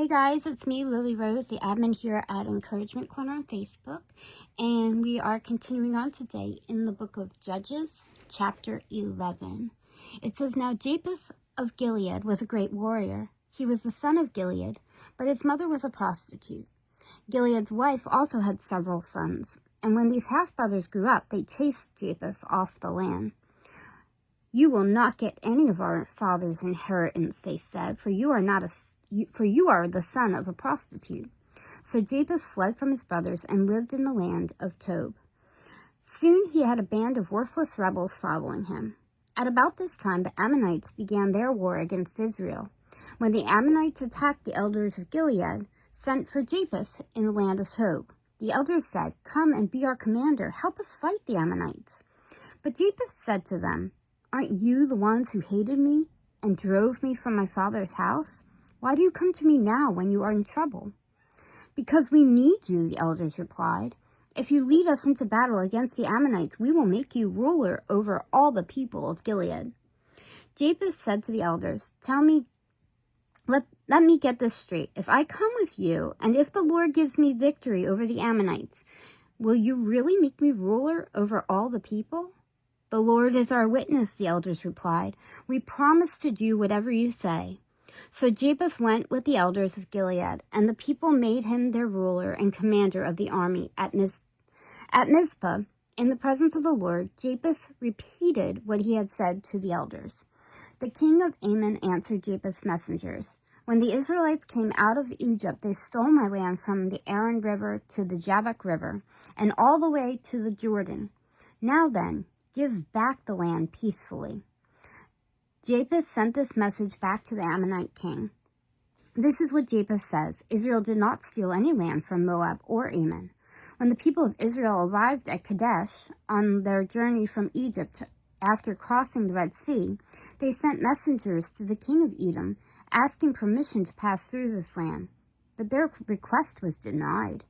Hey guys, it's me, Lily Rose, the admin here at Encouragement Corner on Facebook, and we are continuing on today in the book of Judges, chapter 11. It says, Now Japheth of Gilead was a great warrior. He was the son of Gilead, but his mother was a prostitute. Gilead's wife also had several sons, and when these half-brothers grew up, they chased Japheth off the land. You will not get any of our father's inheritance, they said, for you are the son of a prostitute. So Japheth fled from his brothers and lived in the land of Tob. Soon he had a band of worthless rebels following him. At about this time, the Ammonites began their war against Israel. When the Ammonites attacked the elders of Gilead, sent for Japheth in the land of Tob, the elders said, Come and be our commander. Help us fight the Ammonites. But Japheth said to them, Aren't you the ones who hated me and drove me from my father's house? Why do you come to me now when you are in trouble? Because we need you, the elders replied. If you lead us into battle against the Ammonites, we will make you ruler over all the people of Gilead. Japheth said to the elders, let me get this straight. If I come with you, and if the Lord gives me victory over the Ammonites, will you really make me ruler over all the people? The Lord is our witness, the elders replied. We promise to do whatever you say. So Japheth went with the elders of Gilead, and the people made him their ruler and commander of the army at Mizpah. In the presence of the Lord, Japheth repeated what he had said to the elders. The king of Ammon answered Japheth's messengers. When the Israelites came out of Egypt, they stole my land from the Arnon River to the Jabbok River, and all the way to the Jordan. Now then, give back the land peacefully. Japheth sent this message back to the Ammonite king. This is what Japheth says. Israel did not steal any land from Moab or Ammon. When the people of Israel arrived at Kadesh on their journey from Egypt after crossing the Red Sea, they sent messengers to the king of Edom asking permission to pass through this land. But their request was denied.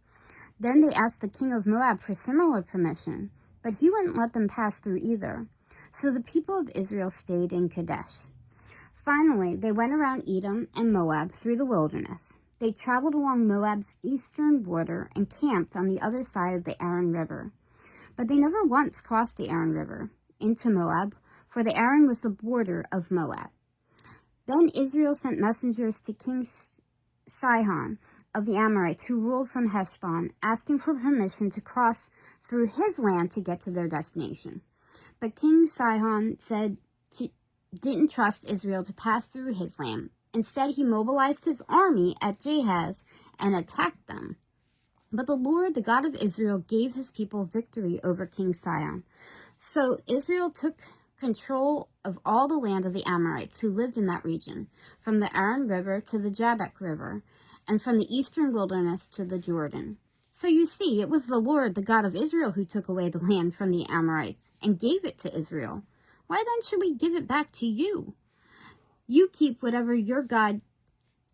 Then they asked the king of Moab for similar permission, but he wouldn't let them pass through either. So the people of Israel stayed in Kadesh. Finally, they went around Edom and Moab through the wilderness. They traveled along Moab's eastern border and camped on the other side of the Arnon River. But they never once crossed the Arnon River into Moab, for the Arnon was the border of Moab. Then Israel sent messengers to King Sihon of the Amorites, who ruled from Heshbon, asking for permission to cross through his land to get to their destination. But King Sihon didn't trust Israel to pass through his land. Instead, he mobilized his army at Jahaz and attacked them. But the Lord, the God of Israel, gave his people victory over King Sihon. So Israel took control of all the land of the Amorites who lived in that region, from the Arnon River to the Jabbok River, and from the eastern wilderness to the Jordan. So you see, it was the Lord, the God of Israel, who took away the land from the Amorites and gave it to Israel. Why then should we give it back to you? You keep whatever your God,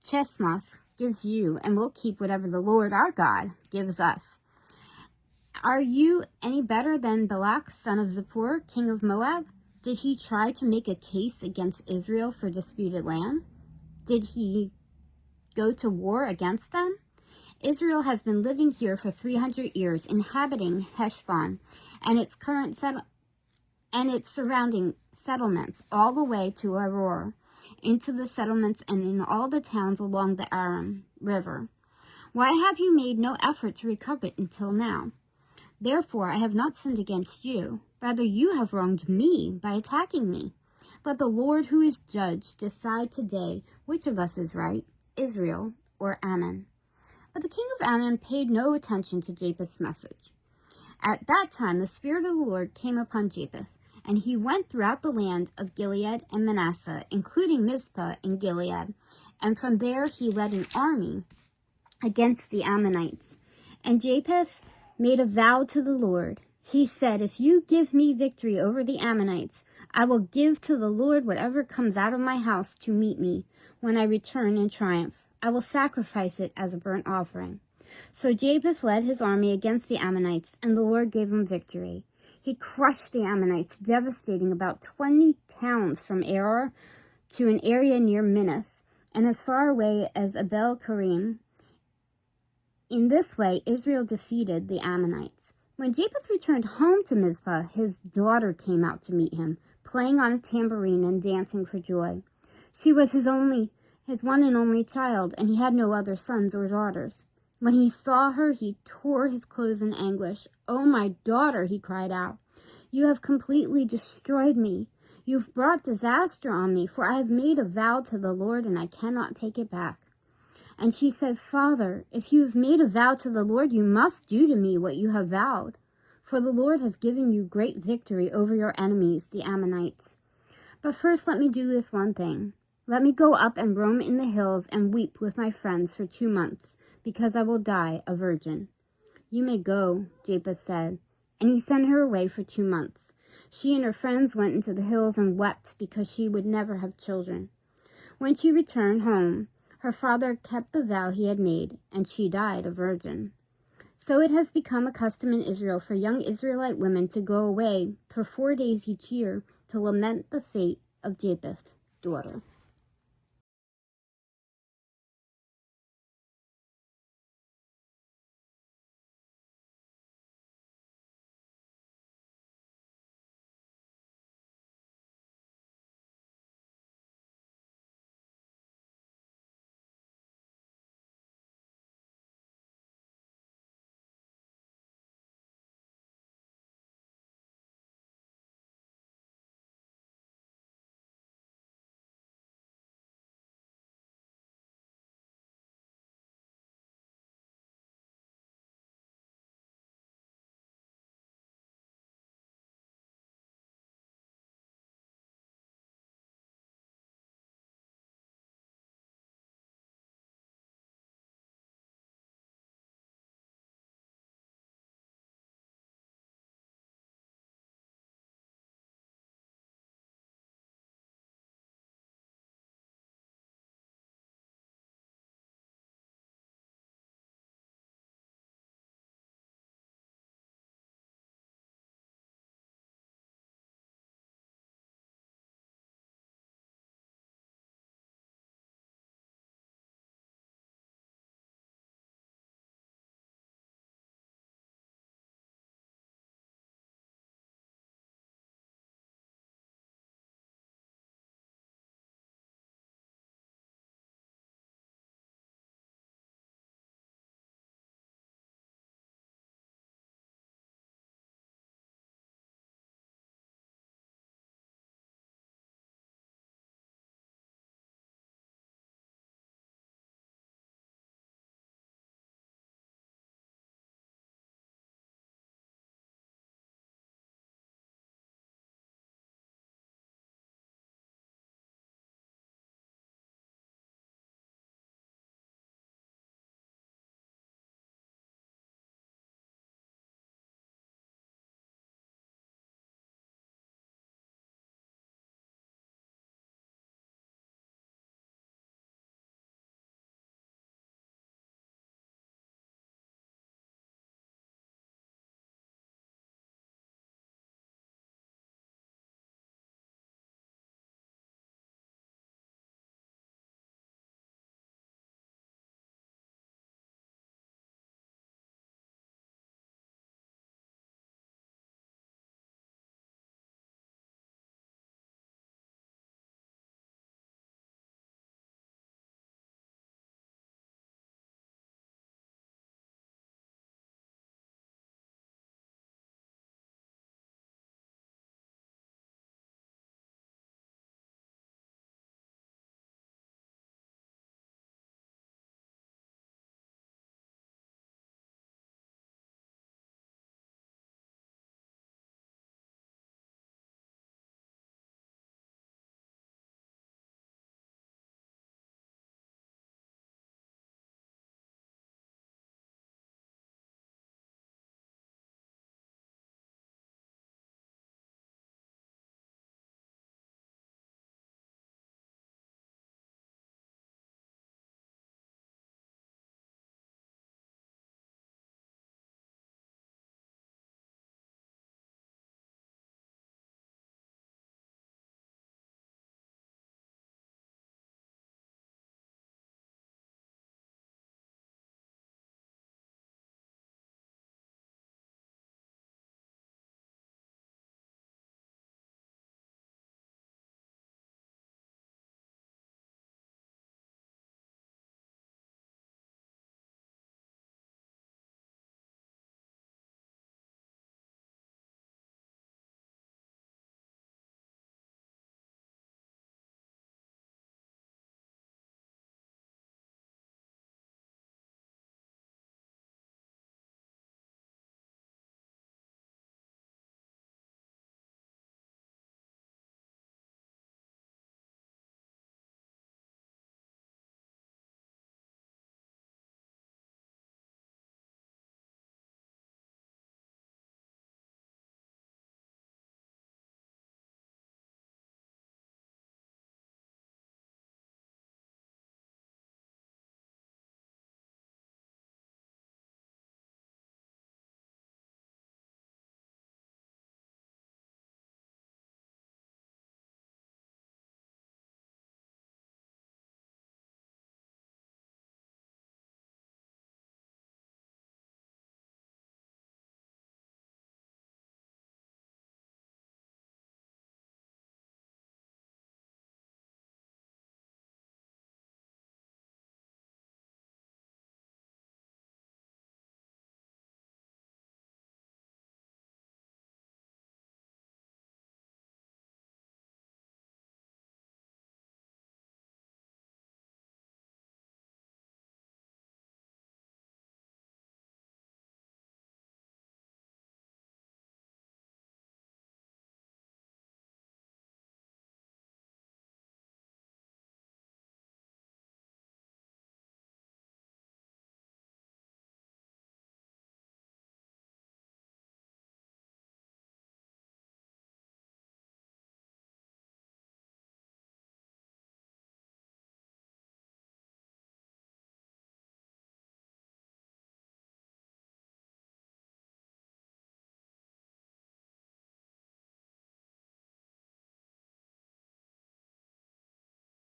Chesmas, gives you, and we'll keep whatever the Lord our God gives us. Are you any better than Balak, son of Zippor, king of Moab? Did he try to make a case against Israel for disputed land? Did he go to war against them? Israel has been living here for 300 years, inhabiting Heshbon and its surrounding settlements, all the way to Aroer, into the settlements and in all the towns along the Arnon River. Why have you made no effort to recover it until now? Therefore, I have not sinned against you. Rather, you have wronged me by attacking me. Let the Lord, who is judge, decide today which of us is right, Israel or Ammon. But the king of Ammon paid no attention to Japheth's message. At that time, the Spirit of the Lord came upon Japheth, and he went throughout the land of Gilead and Manasseh, including Mizpah in Gilead, and from there he led an army against the Ammonites. And Japheth made a vow to the Lord. He said, If you give me victory over the Ammonites, I will give to the Lord whatever comes out of my house to meet me when I return in triumph. I will sacrifice it as a burnt offering. So Japheth led his army against the Ammonites, and the Lord gave him victory. He crushed the Ammonites, devastating about 20 towns from Aroer to an area near Minnith, and as far away as Abel Kerim. In this way, Israel defeated the Ammonites. When Japheth returned home to Mizpah, his daughter came out to meet him, playing on a tambourine and dancing for joy. She was his one and only child, and he had no other sons or daughters. When he saw her, he tore his clothes in anguish. "Oh, my daughter," he cried out, "you have completely destroyed me. You've brought disaster on me, for I have made a vow to the Lord, and I cannot take it back." And she said, "Father, if you have made a vow to the Lord, you must do to me what you have vowed. For the Lord has given you great victory over your enemies, the Ammonites. But first let me do this one thing. Let me go up and roam in the hills and weep with my friends for 2 months, because I will die a virgin." "You may go," Japheth said, and he sent her away for 2 months. She and her friends went into the hills and wept because she would never have children. When she returned home, her father kept the vow he had made, and she died a virgin. So it has become a custom in Israel for young Israelite women to go away for 4 days each year to lament the fate of Japheth's daughter.